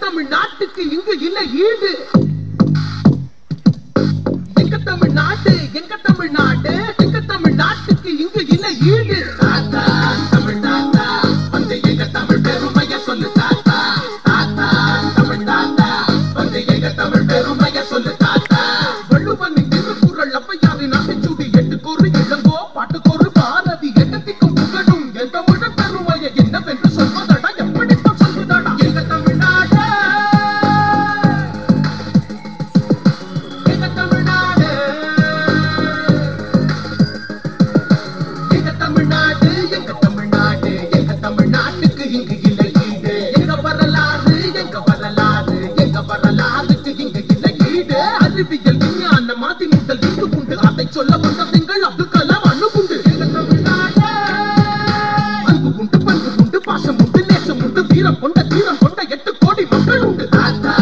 தமிழ்நாட்டுக்கு இங்கு இல்ல ஈடு. எங்க தமிழ்நாடு எங்க தமிழ்நாடு எங்க தமிழ்நாட்டுக்கு இங்கு இல்ல ஈடு. தாத்தா தமிழ் தாத்தா வந்து எங்க தமிழ் பெருமைய சொல்லு தாத்தா. தாத்தா தமிழ் தாத்தா வந்து எங்க தமிழ் பெருமைய சொல்லு தாத்தா. வள்ளுவனின் திருக்குறள் ஔவையாரின் நகைச்சுடி எட்டுக்கொரு இளங்கோ பாட்டுக்கொரு பாரதி எட்டத்திற்கும் புகழும் என் தமிழ பெருமைய என்னவென்று சொல்வதடா எப்படித்தான் சொல்வதடா. எங்க தமிழ்நாடு எங்க தமிழ்நாடு எங்க தமிழ்நாடு எங்க தமிழ்நாடு எங்க தமிழ்நாட்டுக்கு இங்கு இல்லை ஈடு. எங்க வரலாறு எங்க வரலாறு எங்க வரலாறுக்கு இங்கு இல்லை ஈடு. அறிவியல் விஞ்ஞான மாதி முதல் இந்து குண்டு அதை சொல்ல வந்த திங்கள் அப்துல் கலாம் அணுகுண்டு. எங்க தமிழ்நாடு அன்பு குண்டு பண்பு குண்டு பாசம் உண்டு நேசம் உண்டு வீரம் கொண்ட தீரம் கொண்ட 8 கோடி மக்கள் உண்டு. தாத்தா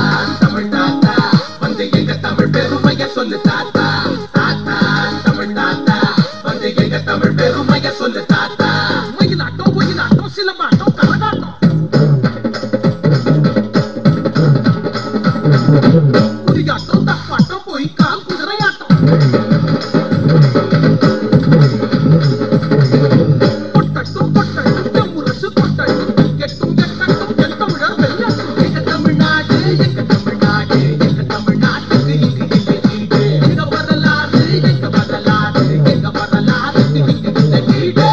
தமிழ் தாத்தா வந்து எங்க தமிழ் பெருமைய சொல்லு தாத்தா. தாத்தா தமிழ் தாத்தா வந்து எங்க தமிழ் பெருமைய சொல்லு தாத்தா. மயிலாட்டம் ஒயிலாட்டம் சிலம்பாட்டம் கரகாட்டம் குறியாட்டம் தப்பாட்டம் பொய்க்கால் குதிரையாட்டம் கொட்டட்டும் கொட்டட்டும் முரசு கொட்டட்டும் எட்டும் எட்டட்டும் என் தமிழர் வெள்ளட்டும். எங்க தமிழ்நாடு எங்க தமிழ்நாடு எங்க தமிழ்நாட்டுக்கு இங்கு இல்லை ஈடு. எங்க வரலாறு எங்க வரலாறு எங்க வரலாறுக்கு இங்கு இல்லை ஈடு.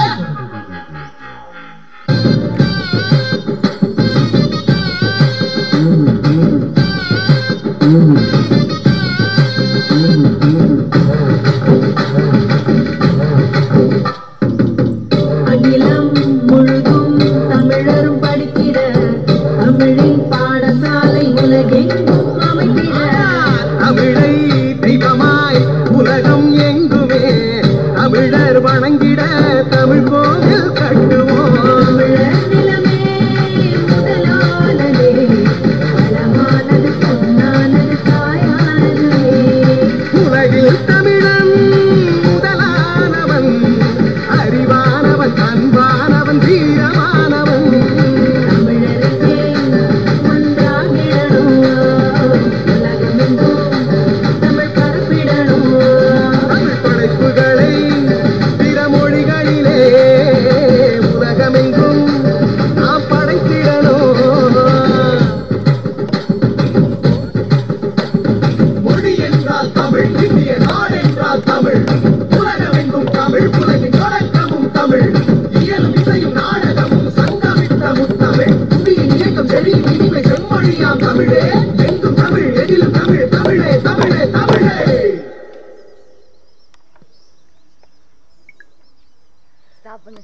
அகிலம் முழுதும் தமிழரும் படித்திட தமிழின் பாடசாலை உலகெங்கும் அமைத்திட தமிழை தெய்வமாய் உலகம் எங்குமே தமிழர் வணங்கிட தமிழ் கோவில் கட்டுவோம். தமிழர் நிலமே முதலானதே வளமானது பொன்னானது தாயானதுவே. உலகில் தமிழன் முதலானவன் அறிவானவன் அன்பானவன் வீரமானவன். தமிழருக்கே ஒன்றாகிடணும் உலகமெங்கும் தமிழ் பரப்பிடணும். தமிழ் படைப்புகளை பிற மொழிகளிலே உலகமெங்கும் நாம் படைத்திடணும். மொழி என்றால் தமிழ் இந்திய நாடென்றால் தமிழ் உலகமெங்கும் தமிழ் உலகின் தொடக்கமும் தமிழ் இயலும் இசையும் நாடகமும் சங்கமித்த முத்தமிழ் குடியின் இயக்கம் செழியும் இனிமை செம்மொழியாம் தமிழே எங்கும் தமிழ் எதிலும் தமிழ் தமிழே தமிழே தமிழே. ஸ்டாப் பண்ணு.